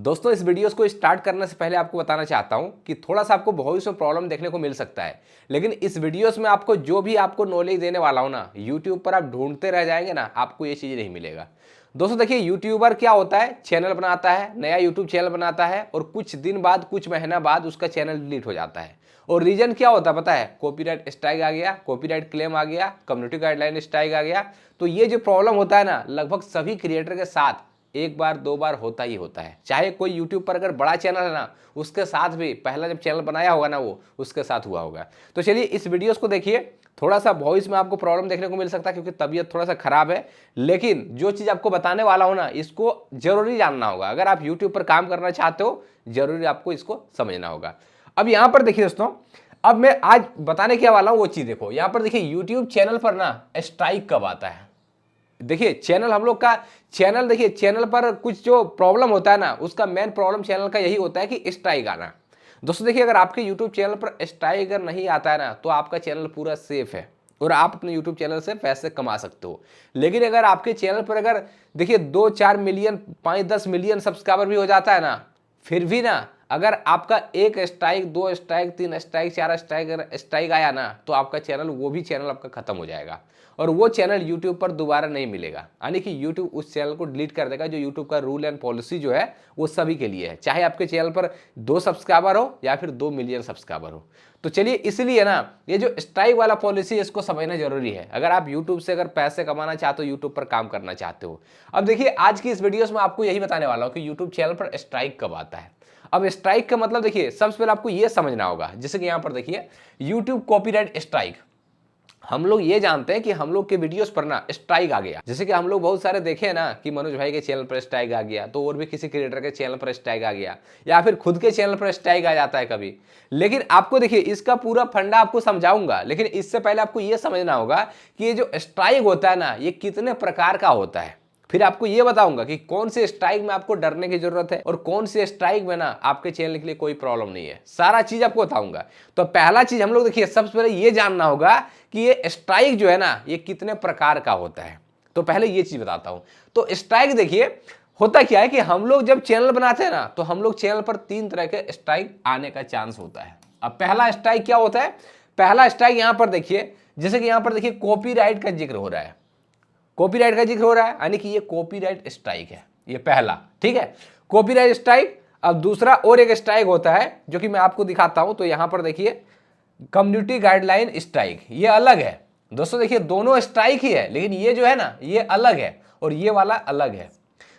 दोस्तों इस वीडियोस को स्टार्ट करने से पहले आपको बताना चाहता हूं कि थोड़ा सा आपको भविष्य में प्रॉब्लम देखने को मिल सकता है, लेकिन इस वीडियोस में आपको जो भी आपको नॉलेज देने वाला हूं ना, यूट्यूब पर आप ढूंढते रह जाएंगे ना, आपको ये चीज़ नहीं मिलेगा। दोस्तों देखिए, यूट्यूबर क्या होता है, चैनल बनाता है, नया यूट्यूब चैनल बनाता है और कुछ दिन बाद, कुछ महीना बाद उसका चैनल डिलीट हो जाता है। और रीजन क्या होता है पता है? कॉपीराइट स्ट्राइक आ गया, कॉपीराइट क्लेम आ गया, कम्युनिटी गाइडलाइन स्ट्राइक आ गया। तो ये जो प्रॉब्लम होता है ना, लगभग सभी क्रिएटर के साथ एक बार दो बार होता ही होता है। चाहे कोई यूट्यूब पर अगर बड़ा चैनल है ना, उसके साथ भी पहला जब चैनल बनाया होगा ना, वो उसके साथ हुआ होगा। तो चलिए इस वीडियोस को देखिए। थोड़ा सा वॉइस में आपको प्रॉब्लम देखने को मिल सकता है क्योंकि तबीयत थोड़ा सा खराब है, लेकिन जो चीज़ आपको बताने वाला हूं ना, इसको जरूरी जानना होगा। अगर आप यूट्यूब पर काम करना चाहते हो, जरूरी आपको इसको समझना होगा। अब यहाँ पर देखिए दोस्तों, अब मैं आज बताने क्या वाला हूँ वो चीज़ देखो। यहाँ पर देखिए यूट्यूब चैनल पर ना स्ट्राइक कब आता है। देखिए चैनल हम लोग का चैनल, देखिए चैनल पर कुछ जो प्रॉब्लम होता है ना, उसका मेन प्रॉब्लम चैनल का यही होता है कि स्ट्राइक आना। दोस्तों देखिए, अगर आपके यूट्यूब चैनल पर स्ट्राइक अगर नहीं आता है ना, तो आपका चैनल पूरा सेफ है और आप अपने यूट्यूब चैनल से पैसे कमा सकते हो। लेकिन अगर आपके चैनल पर अगर देखिए 2-4 मिलियन 5-10 मिलियन सब्सक्राइबर भी हो जाता है ना, फिर भी ना अगर आपका एक स्ट्राइक, 2 स्ट्राइक, 3 स्ट्राइक, 4 स्ट्राइक अगर स्ट्राइक आया ना, तो आपका चैनल, वो भी चैनल आपका खत्म हो जाएगा और वो चैनल यूट्यूब पर दोबारा नहीं मिलेगा। यानी कि यूट्यूब उस चैनल को डिलीट कर देगा। जो यूट्यूब का रूल एंड पॉलिसी जो है वो सभी के लिए है, चाहे आपके चैनल पर 2 सब्सक्राइबर हो या फिर 2 मिलियन सब्सक्राइबर हो। तो चलिए, इसलिए ना ये जो स्ट्राइक वाला पॉलिसी, इसको समझना जरूरी है अगर आप यूट्यूब से अगर पैसे कमाना चाहते हो, यूट्यूब पर काम करना चाहते हो। अब देखिए, आज की इस वीडियोस में आपको यही बताने वाला हूँ कि यूट्यूब चैनल पर स्ट्राइक कब आता है। अब स्ट्राइक का मतलब देखिए, सबसे पहले आपको यह समझना होगा, जैसे कि यहां पर देखिए यूट्यूब कॉपीराइट स्ट्राइक। हम लोग ये जानते हैं कि हम लोग के वीडियोस पर ना स्ट्राइक आ गया, जैसे कि हम लोग बहुत सारे देखे ना कि मनोज भाई के चैनल पर स्ट्राइक आ गया, तो और भी किसी क्रिएटर के चैनल पर स्ट्राइक आ गया, या फिर खुद के चैनल पर स्ट्राइक आ जाता है कभी। लेकिन आपको देखिए, इसका पूरा फंडा आपको समझाऊंगा, लेकिन इससे पहले आपको यह समझना होगा कि ये जो स्ट्राइक होता है ना, ये कितने प्रकार का होता है। फिर आपको ये बताऊंगा कि कौन से स्ट्राइक में आपको डरने की जरूरत है और कौन से स्ट्राइक में ना आपके चैनल के लिए कोई प्रॉब्लम नहीं है। सारा चीज आपको बताऊंगा। तो पहला चीज हम लोग देखिए, सबसे पहले ये जानना होगा कि ये स्ट्राइक जो है ना, ये कितने प्रकार का होता है। तो पहले ये चीज बताता हूं। तो स्ट्राइक देखिए, होता क्या है कि हम लोग जब चैनल बनाते हैं ना, तो हम लोग चैनल पर 3 तरह के स्ट्राइक आने का चांस होता है। अब पहला स्ट्राइक क्या होता है? पहला स्ट्राइक यहां पर देखिए, जैसे कि यहां पर देखिए कॉपीराइट का जिक्र हो रहा है, कॉपीराइट का जिक्र हो रहा है, यानी कि ये कॉपीराइट स्ट्राइक है, ये पहला। ठीक है, कॉपीराइट स्ट्राइक। अब दूसरा और एक स्ट्राइक होता है जो कि मैं आपको दिखाता हूं। तो यहां पर देखिए कम्युनिटी गाइडलाइन स्ट्राइक, ये अलग है। दोस्तों देखिए, दोनों स्ट्राइक ही है, लेकिन ये जो है ना, ये अलग है और ये वाला अलग है।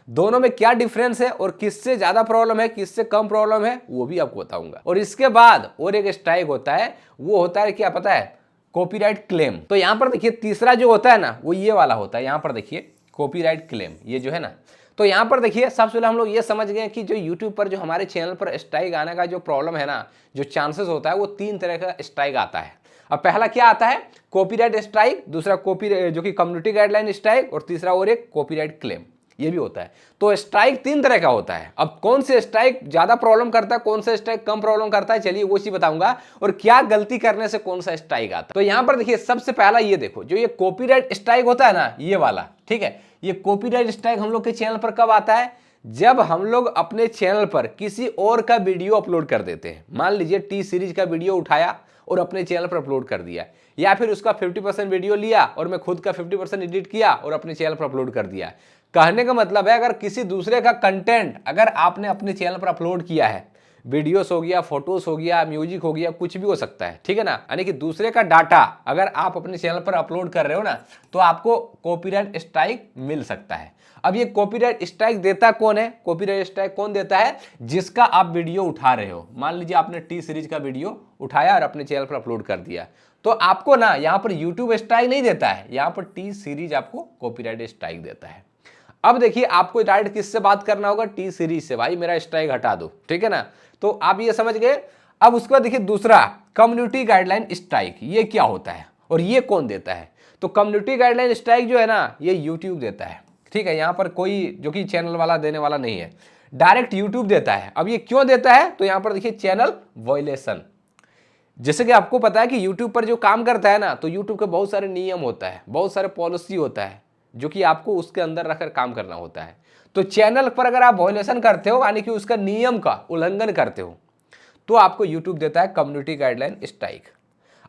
दोनों में क्या डिफरेंस है और किससे ज्यादा प्रॉब्लम है, किससे कम प्रॉब्लम है, वो भी आपको बताऊंगा। और इसके बाद और एक स्ट्राइक होता है, वो होता है क्या पता है? Copyright claim. तो यहां पर देखिए तीसरा जो होता है ना, वो ये वाला होता है। यहां पर देखिए कॉपीराइट क्लेम, ये जो है ना। तो यहां पर देखिए, सबसे पहले हम लोग ये समझ गए कि जो यूट्यूब पर जो हमारे चैनल पर स्ट्राइक आने का जो प्रॉब्लम है ना, जो चांसेस होता है, वो 3 तरह का स्ट्राइक आता है। अब पहला क्या आता है? कॉपीराइट स्ट्राइक, दूसरा कॉपी जो कि कम्युनिटी गाइडलाइन स्ट्राइक, और तीसरा और एक कॉपीराइट क्लेम, ये भी होता है। तो स्ट्राइक 3 तरह का होता है। अब कौन से स्ट्राइक ज्यादा प्रॉब्लम करता है, कौन सा स्ट्राइक कम प्रॉब्लम करता है, चलिए वो चीज बताऊंगा, और क्या गलती करने से कौन सा स्ट्राइक आता है। तो यहां पर देखिए, सबसे पहला ये देखो, जो ये कॉपीराइट स्ट्राइक होता है ना, ये वाला, ठीक है। ये कॉपीराइट स्ट्राइक हम लोग के चैनल पर कब आता है? जब हम लोग अपने चैनल पर किसी और का वीडियो अपलोड कर देते हैं। मान लीजिए टी सीरीज का वीडियो उठाया और अपने चैनल पर अपलोड कर दिया, या फिर उसका 50% वीडियो लिया और मैं खुद का 50% एडिट किया और अपने चैनल पर अपलोड कर दिया। कहने का मतलब है, अगर किसी दूसरे का कंटेंट अगर आपने अपने चैनल पर अपलोड किया है, वीडियोस हो गया, फोटोज हो गया, म्यूजिक हो गया, कुछ भी हो सकता है, ठीक है ना। यानी कि दूसरे का डाटा अगर आप अपने चैनल पर अपलोड कर रहे हो ना, तो आपको कॉपीराइट स्ट्राइक मिल सकता है। अब ये कॉपीराइट स्ट्राइक देता कौन है? कॉपीराइट स्ट्राइक कौन देता है? जिसका आप वीडियो उठा रहे हो। मान लीजिए आपने टी सीरीज का वीडियो उठाया और अपने चैनल पर अपलोड कर दिया, तो आपको ना यहाँ पर यूट्यूब स्ट्राइक नहीं देता है, यहाँ पर टी सीरीज आपको कॉपीराइट स्ट्राइक देता है। अब देखिए, आपको डायरेक्ट किससे बात करना होगा? टी सीरीज से, भाई मेरा स्ट्राइक हटा दो, ठीक है ना। तो आप ये समझ गए। अब उसके बाद देखिए दूसरा, कम्युनिटी गाइडलाइन स्ट्राइक, ये क्या होता है और ये कौन देता है? तो कम्युनिटी गाइडलाइन स्ट्राइक जो है ना, ये यूट्यूब देता है, ठीक है। यहाँ पर कोई जो कि चैनल वाला देने वाला नहीं है, डायरेक्ट यूट्यूब देता है। अब ये क्यों देता है? तो यहाँ पर देखिए चैनल वायलेशन। जैसे कि आपको पता है कि यूट्यूब पर जो काम करता है ना, तो यूट्यूब के बहुत सारे नियम होता है, बहुत सारे पॉलिसी होता है, जो कि आपको उसके अंदर रखकर काम करना होता है। तो चैनल पर अगर आप वायोलेशन करते हो यानी कि उसका नियम का उल्लंघन करते हो तो आपको यूट्यूब देता है कम्युनिटी गाइडलाइन स्ट्राइक।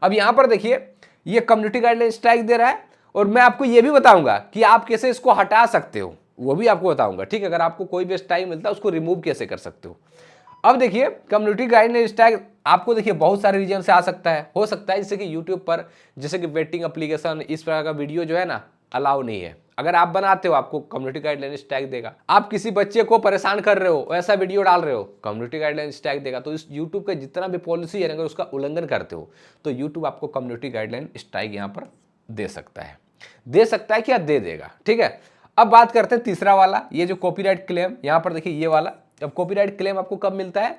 अब यहां पर देखिए ये कम्युनिटी गाइडलाइन स्ट्राइक दे रहा है और मैं आपको ये भी बताऊंगा कि आप कैसे इसको हटा सकते हो, वो भी आपको बताऊंगा। ठीक है, अगर आपको कोई भी स्ट्राइक मिलता है उसको रिमूव कैसे कर सकते हो। अब देखिए कम्युनिटी गाइडलाइन स्ट्राइक आपको देखिए बहुत सारे रीजन से आ सकता है, हो सकता है जैसे कि यूट्यूब पर जैसे कि वेटिंग एप्लीकेशन इस प्रकार का वीडियो जो है ना अलाउ नहीं है, अगर आप बनाते हो आपको कम्युनिटी गाइडलाइन स्ट्राइक देगा। आप किसी बच्चे को परेशान कर रहे हो, ऐसा वीडियो डाल रहे हो, कम्युनिटी गाइडलाइन स्ट्राइक देगा। तो इस यूट्यूब का जितना भी पॉलिसी है अगर उसका उल्लंघन करते हो तो यूट्यूब आपको कम्युनिटी गाइडलाइन स्ट्राइक यहाँ पर दे सकता है, क्या दे देगा। ठीक है, अब बात करते हैं तीसरा वाला, ये जो कॉपीराइट क्लेम, यहाँ पर देखिए ये वाला। अब कॉपीराइट क्लेम आपको कब मिलता है?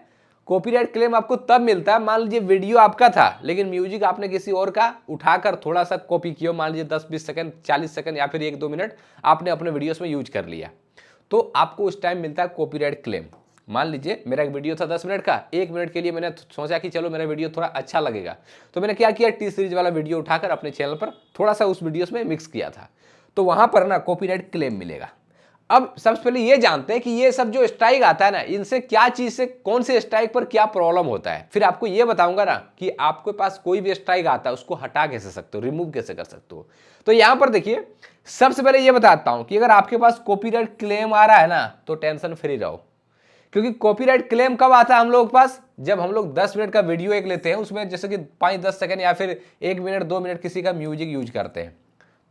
कॉपीराइट क्लेम आपको तब मिलता है, मान लीजिए वीडियो आपका था लेकिन म्यूजिक आपने किसी और का उठाकर थोड़ा सा कॉपी किया, मान लीजिए 10-20 सेकंड 40 सेकंड या फिर 1-2 मिनट आपने अपने वीडियोस में यूज कर लिया, तो आपको उस टाइम मिलता है कॉपीराइट क्लेम। मान लीजिए मेरा एक वीडियो था 10 मिनट का, 1 मिनट के लिए मैंने सोचा कि चलो मेरा वीडियो थोड़ा अच्छा लगेगा, तो मैंने क्या किया, टी सीरीज वाला वीडियो उठाकर अपने चैनल पर थोड़ा सा उस वीडियोस में मिक्स किया था, तो वहां पर ना कॉपीराइट क्लेम मिलेगा। अब सबसे पहले ये जानते हैं कि ये सब जो स्ट्राइक आता है ना, इनसे क्या चीज से कौन से स्ट्राइक पर क्या प्रॉब्लम होता है, फिर आपको ये बताऊंगा ना कि आपके पास कोई भी स्ट्राइक आता है उसको हटा कैसे सकते हो, रिमूव कैसे कर सकते हो। तो यहां पर देखिए सबसे पहले ये बताता हूं कि अगर आपके पास कॉपीराइट क्लेम आ रहा है ना तो टेंशन फ्री रहो, क्योंकि कॉपीराइट क्लेम कब आता है हम लोग के पास, जब हम लोग 10 मिनट का वीडियो एक लेते हैं, उसमें जैसे कि 5-10 सेकंड या फिर 1 मिनट 2 मिनट किसी का म्यूजिक यूज करते हैं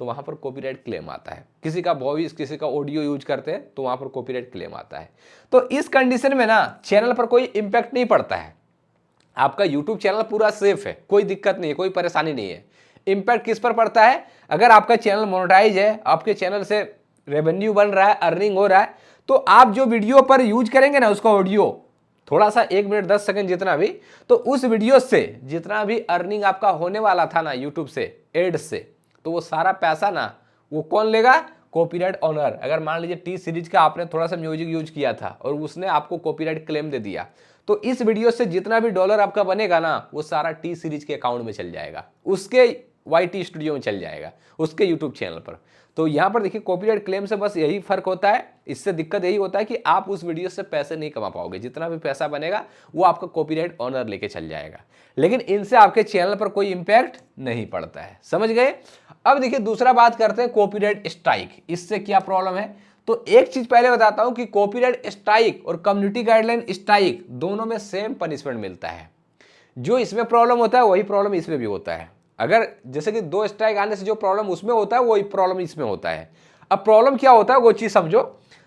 तो वहां पर कॉपीराइट क्लेम आता है। किसी का वॉइस किसी का ऑडियो यूज करते हैं तो वहां पर कॉपीराइट क्लेम आता है। तो इस कंडीशन में ना चैनल पर कोई इंपैक्ट नहीं पड़ता है, आपका यूट्यूब चैनल पूरा सेफ है, कोई दिक्कत नहीं है, कोई परेशानी नहीं है। इंपैक्ट किस पर पड़ता है, अगर आपका चैनल मोनेटाइज है, आपके चैनल से रेवेन्यू बन रहा है, अर्निंग हो रहा है, तो आप जो वीडियो पर यूज करेंगे ना उसका ऑडियो थोड़ा सा 1 मिनट 10 सेकंड जितना भी, तो उस वीडियो से जितना भी अर्निंग आपका होने वाला था ना यूट्यूब से एड्स से, तो वो सारा पैसा ना वो कौन लेगा, कॉपीराइट ऑनर। अगर मान लीजिए टी सीरीज का आपने थोड़ा सा म्यूजिक यूज किया था और उसने आपको कॉपीराइट क्लेम दे दिया, तो इस वीडियो से जितना भी डॉलर आपका बनेगा ना वो सारा टी सीरीज के अकाउंट में चल जाएगा, उसके YT स्टूडियो में चल जाएगा, उसके यूट्यूब चैनल पर। तो यहाँ पर देखिए कॉपीराइट क्लेम से बस यही फर्क होता है, इससे दिक्कत यही होता है कि आप उस वीडियो से पैसे नहीं कमा पाओगे, जितना भी पैसा बनेगा वो आपका कॉपीराइट ऑनर लेके चल जाएगा, लेकिन इनसे आपके चैनल पर कोई इंपैक्ट नहीं पड़ता है। समझ गए? अब देखिए दूसरा बात करते हैं कॉपीराइट स्ट्राइक, इससे क्या प्रॉब्लम है। तो एक चीज पहले बताता हूं कि कॉपीराइट स्ट्राइक और कम्युनिटी गाइडलाइन स्ट्राइक दोनों में सेम पनिशमेंट मिलता है। जो इसमें प्रॉब्लम होता है वही प्रॉब्लम इसमें भी होता है। अगर जैसे कि 2 स्ट्राइक आने से जो प्रॉब्लम उसमें होता है वही प्रॉब्लम इसमें होता है। अब प्रॉब्लम क्या होता है वो चीज समझो।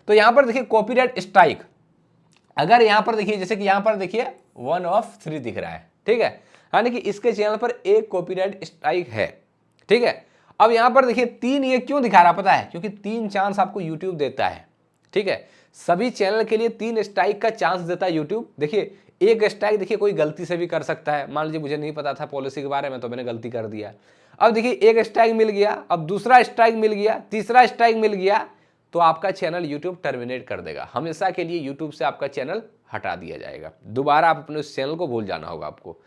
तो यहां पर देखिए कॉपीराइट स्ट्राइक, अगर यहां पर देखिए जैसे कि यहां पर देखिए 1 of 3 दिख रहा है, ठीक है, यानी कि इसके चैनल पर एक कॉपीराइट स्ट्राइक है। ठीक है, अब यहां पर देखिए 3 ये क्यों दिखा रहा पता है, क्योंकि 3 चांस आपको यूट्यूब देता है। ठीक है, सभी चैनल के लिए 3 स्ट्राइक का चांस देता है यूट्यूब। देखिए एक स्ट्राइक देखिए कोई गलती से भी कर सकता है, मान लीजिए मुझे नहीं पता था पॉलिसी के बारे में तो मैंने गलती कर दिया, अब देखिए एक स्ट्राइक मिल गया, अब दूसरा स्ट्राइक मिल गया, तीसरा स्ट्राइक मिल गया, तो आपका चैनल यूट्यूब टर्मिनेट कर देगा, हमेशा के लिए यूट्यूब से आपका चैनल हटा दिया जाएगा, दोबारा आप अपने उस चैनल को भूल जाना होगा आपको।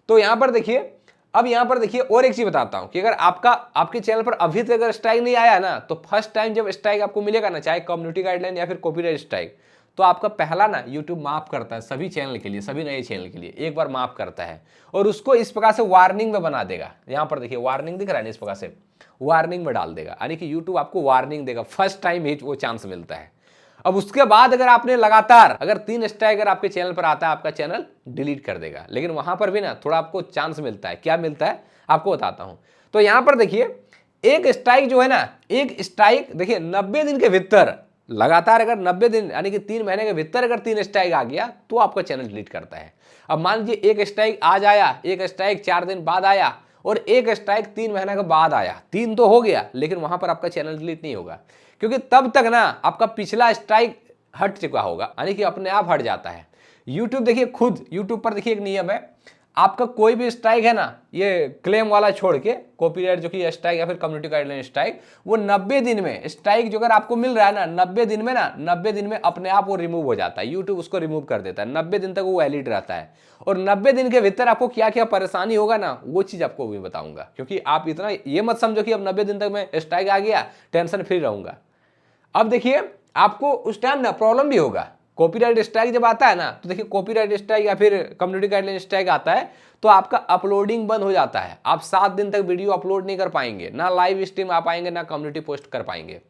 तो यहां पर देखिए, अब यहां पर देखिए और एक चीज बताता हूं कि अगर आपके चैनल पर अभी तक अगर स्ट्राइक नहीं आया ना, तो फर्स्ट टाइम जब स्ट्राइक आपको मिलेगा ना, चाहे कम्युनिटी गाइडलाइन या फिर कॉपीराइट स्ट्राइक, तो आपका पहला ना यूट्यूब माफ करता है सभी चैनल के लिए, सभी नए चैनल के लिए एक बार माफ करता है और उसको इस प्रकार से वार्निंग में बना देगा। यहां पर देखिए वार्निंग दिख रहा है ना, इस प्रकार से वार्निंग में डाल देगा, यानी कि यूट्यूब आपको वार्निंग देगा, फर्स्ट टाइम ही वो चांस मिलता है। अब उसके बाद अगर आपने लगातार अगर 3 स्ट्राइक अगर आपके चैनल पर आता है, आपका चैनल डिलीट कर देगा, लेकिन वहां पर भी ना थोड़ा आपको चांस मिलता है। क्या मिलता है आपको बताता हूं। तो यहां पर देखिए एक स्ट्राइक जो है ना, एक स्ट्राइक देखिए 90 दिन के भीतर लगातार अगर 90 दिन यानी कि 3 महीने के भीतर अगर 3 स्ट्राइक आ गया तो आपका चैनल डिलीट करता है। अब मान लीजिए एक स्ट्राइक आज आया, एक स्ट्राइक 4 दिन बाद आया और एक स्ट्राइक 3 महीने के बाद आया, 3 तो हो गया, लेकिन वहां पर आपका चैनल डिलीट नहीं होगा, क्योंकि तब तक ना आपका पिछला स्ट्राइक हट चुका होगा, यानी कि अपने आप हट जाता है। यूट्यूब देखिए खुद, यूट्यूब पर देखिए एक नियम है, आपका कोई भी स्ट्राइक है ना, ये क्लेम वाला छोड़ के कॉपीराइट जो कि स्ट्राइक या फिर कम्युनिटी गाइडलाइन स्ट्राइक, वो 90 दिन में स्ट्राइक जो अगर आपको मिल रहा है ना, 90 दिन में ना, 90 दिन में अपने आप वो रिमूव हो जाता है, यूट्यूब उसको रिमूव कर देता है, 90 दिन तक वो वैलिड रहता है। और 90 दिन के भीतर आपको क्या क्या परेशानी होगा ना, वो चीज आपको भी बताऊंगा, क्योंकि आप इतना ये मत समझो कि अब 90 दिन तक मैं स्ट्राइक आ गया टेंशन फ्री रहूंगा। अब देखिए आपको उस टाइम ना प्रॉब्लम भी होगा। कॉपीराइट स्ट्राइक जब आता है ना, तो देखिए कॉपीराइट स्ट्राइक या फिर कम्युनिटी गाइडलाइन स्ट्राइक आता है तो आपका अपलोडिंग बंद हो जाता है। आप 7 दिन तक वीडियो अपलोड नहीं कर पाएंगे, ना लाइव स्ट्रीम आ पाएंगे, ना कम्युनिटी पोस्ट कर पाएंगे,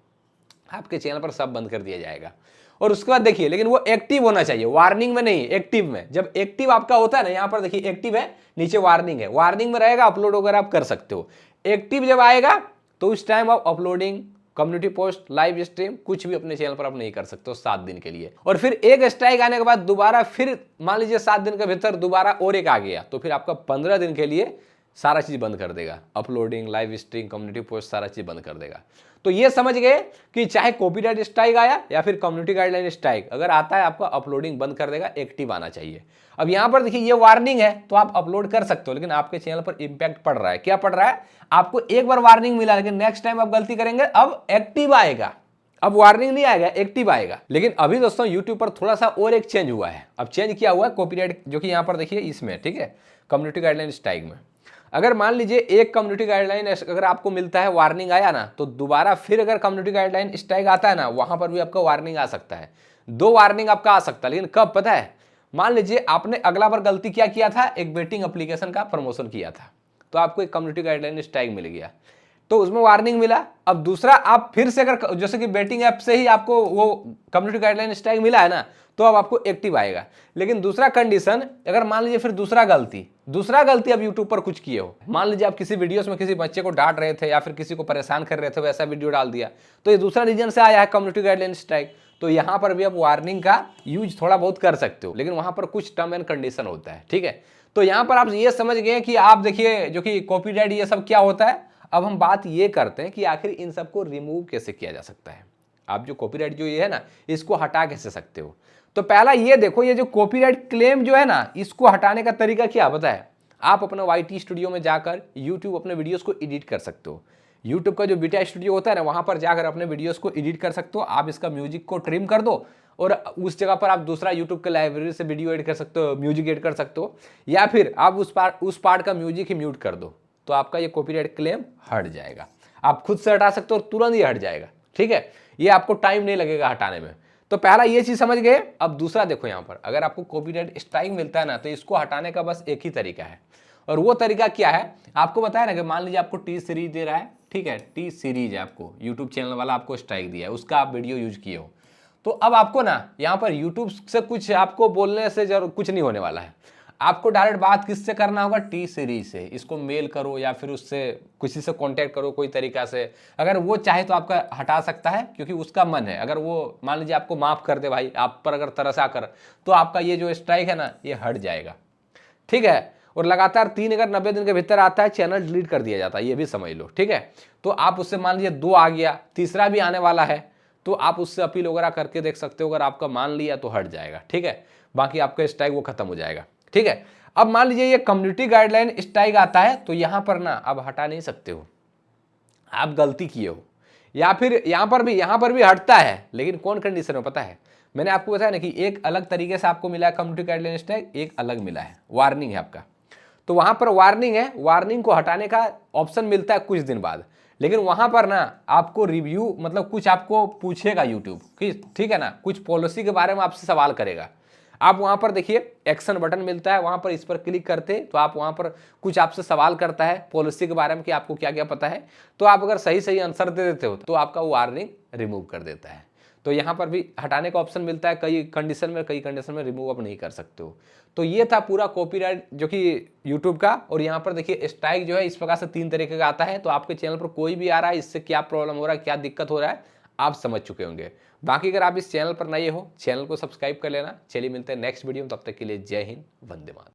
आपके चैनल पर सब बंद कर दिया जाएगा। और उसके बाद देखिए, लेकिन वो एक्टिव होना चाहिए, वार्निंग में नहीं, एक्टिव में। जब एक्टिव आपका होता है ना, यहाँ पर देखिए एक्टिव है, नीचे वार्निंग है, वार्निंग में रहेगा, अपलोड वगैरह आप कर सकते हो। एक्टिव जब आएगा तो उस टाइम आप uploading, community post, live stream कुछ भी अपने चैनल पर आप नहीं कर सकते हो 7 दिन के लिए। और फिर एक स्ट्राइक आने के बाद दोबारा फिर मान लीजिए 7 दिन के भीतर दोबारा और एक आ गया, तो फिर आपका 15 दिन के लिए सारा चीज बंद कर देगा, uploading, live stream, community post सारा चीज बंद कर देगा। तो ये समझ गए कि चाहे कॉपीराइट स्ट्राइक आया या फिर कम्युनिटी गाइडलाइन स्ट्राइक, अगर आता है आपका अपलोडिंग बंद कर देगा, एक्टिव आना चाहिए। अब यहां पर देखिए ये वार्निंग है तो आप अपलोड कर सकते हो, लेकिन आपके चैनल पर इंपैक्ट पड़ रहा है। क्या पड़ रहा है? आपको एक बार वार्निंग मिला, लेकिन नेक्स्ट टाइम आप गलती करेंगे अब एक्टिव आएगा, अब वार्निंग नहीं आएगा, एक्टिव आएगा। लेकिन अभी दोस्तों यूट्यूब पर थोड़ा सा और एक चेंज हुआ है। अब चेंज किया हुआ है कॉपीराइट, जो कि यहां पर देखिए इसमें, ठीक है, कम्युनिटी गाइडलाइन स्ट्राइक में अगर मान लीजिए एक कम्युनिटी गाइडलाइन अगर आपको मिलता है, वार्निंग आया ना, तो दोबारा फिर अगर कम्युनिटी गाइडलाइन स्ट्राइक आता है ना, वहां पर भी आपका वार्निंग आ सकता है। 2 वार्निंग आपका आ सकता है, लेकिन कब पता है? मान लीजिए आपने अगला बार गलती क्या किया था, एक बेटिंग एप्लीकेशन का प्रमोशन किया था, तो आपको एक कम्युनिटी गाइडलाइन स्ट्राइक मिल गया, तो उसमें वार्निंग मिला। अब दूसरा आप फिर से अगर, जैसे कि बेटिंग ऐप से ही आपको वो कम्युनिटी गाइडलाइन स्ट्राइक मिला है ना, तो अब आपको एक्टिव आएगा। लेकिन दूसरा कंडीशन, अगर मान लीजिए फिर दूसरा गलती अब यूट्यूब पर कुछ किए हो, मान लीजिए आप किसी वीडियोस में किसी बच्चे को डांट रहे थे या फिर किसी को परेशान कर रहे थे, वैसा वीडियो डाल दिया, तो ये दूसरा रीजन से आया है कम्युनिटी गाइडलाइन स्ट्राइक, तो यहां पर भी आप वार्निंग का यूज थोड़ा बहुत कर सकते हो, लेकिन वहां पर कुछ टर्म एंड कंडीशन होता है, ठीक है। तो यहां पर आप ये समझ गए कि आप देखिए जो कि कॉपीराइट ये सब क्या होता है। अब हम बात ये करते हैं कि आखिर इन सबको रिमूव कैसे किया जा सकता है। आप जो कॉपीराइट जो ये है ना, इसको हटा कैसे सकते हो। तो पहला ये देखो, ये जो कॉपीराइट क्लेम जो है ना, इसको हटाने का तरीका क्या पता है? आप अपने YT स्टूडियो में जाकर यूट्यूब अपने वीडियोस को एडिट कर सकते हो। यूट्यूब का जो बीटा स्टूडियो होता है ना, वहां पर जाकर अपने वीडियोस को एडिट कर सकते हो। आप इसका म्यूजिक को ट्रिम कर दो और उस जगह पर आप दूसरा यूट्यूब के लाइब्रेरी से वीडियो एड कर सकते हो, म्यूजिक एड कर सकते हो, या फिर आप उस पार्ट का म्यूजिक ही म्यूट कर दो, तो आपका ये कॉपीराइट क्लेम हट जाएगा। आप खुद से हटा सकते हो और तुरंत ही हट जाएगा, ठीक है। ये आपको टाइम नहीं लगेगा हटाने में। तो पहला ये चीज समझ गए। अब दूसरा देखो, यहां पर अगर आपको कॉपीराइट स्ट्राइक मिलता है ना, तो इसको हटाने का बस एक ही तरीका है, और वो तरीका क्या है आपको बताया ना, कि मान लीजिए आपको टी सीरीज दे रहा है, ठीक है, टी सीरीज है आपको, यूट्यूब चैनल वाला आपको स्ट्राइक दिया है, उसका आप वीडियो यूज किए हो, तो अब आपको ना यहाँ पर यूट्यूब से कुछ आपको बोलने से कुछ नहीं होने वाला है। आपको डायरेक्ट बात किससे करना होगा? टी सीरीज से। इसको मेल करो या फिर उससे किसी से कांटेक्ट करो कोई तरीका से। अगर वो चाहे तो आपका हटा सकता है, क्योंकि उसका मन है। अगर वो मान लीजिए आपको माफ कर दे भाई, आप पर अगर तरस आकर, तो आपका ये जो स्ट्राइक है ना, ये हट जाएगा, ठीक है। और लगातार 3 अगर 90 दिन के भीतर आता है, चैनल डिलीट कर दिया जाता है, ये भी समझ लो, ठीक है। तो आप उससे मान लीजिए 2 आ गया, तीसरा भी आने वाला है, तो आप उससे अपील वगैरह करके देख सकते हो। अगर आपका मान लिया तो हट जाएगा, ठीक है। बाकी आपका स्ट्राइक वो खत्म हो जाएगा, ठीक है। अब मान लीजिए ये कम्युनिटी गाइडलाइन स्ट्राइक आता है, तो यहां पर ना अब हटा नहीं सकते हो, आप गलती किए हो, या फिर यहां पर भी हटता है, लेकिन कौन कंडीशन में पता है? मैंने आपको बताया ना कि एक अलग तरीके से आपको मिला है कम्युनिटी गाइडलाइन स्ट्राइक, एक अलग मिला है, वार्निंग है आपका। तो वहां पर वार्निंग है, वार्निंग को हटाने का ऑप्शन मिलता है कुछ दिन बाद, लेकिन वहां पर ना आपको रिव्यू, मतलब कुछ आपको पूछेगा यूट्यूब, ठीक है ना, कुछ पॉलिसी के बारे में आपसे सवाल करेगा। आप वहां पर देखिए एक्शन बटन मिलता है, वहां पर इस पर क्लिक करते तो आप वहां पर कुछ आपसे सवाल करता है पॉलिसी के बारे में कि आपको क्या क्या पता है। तो आप अगर सही सही आंसर दे देते हो तो आपका वो वार्निंग रिमूव कर देता है। तो यहाँ पर भी हटाने का ऑप्शन मिलता है कई कंडीशन में रिमूव आप नहीं कर सकते हो। तो ये था पूरा कॉपीराइट जो कि यूट्यूब का। और यहाँ पर देखिए स्ट्राइक जो है इस प्रकार से 3 तरीके का आता है। तो आपके चैनल पर कोई भी आ रहा है, इससे क्या प्रॉब्लम हो रहा है, क्या दिक्कत हो रहा है, आप समझ चुके होंगे। बाकी अगर आप इस चैनल पर नए हो, चैनल को सब्सक्राइब कर लेना। चलिए मिलते हैं नेक्स्ट वीडियो में, तब तक के लिए जय हिंद, वंदे मातरम।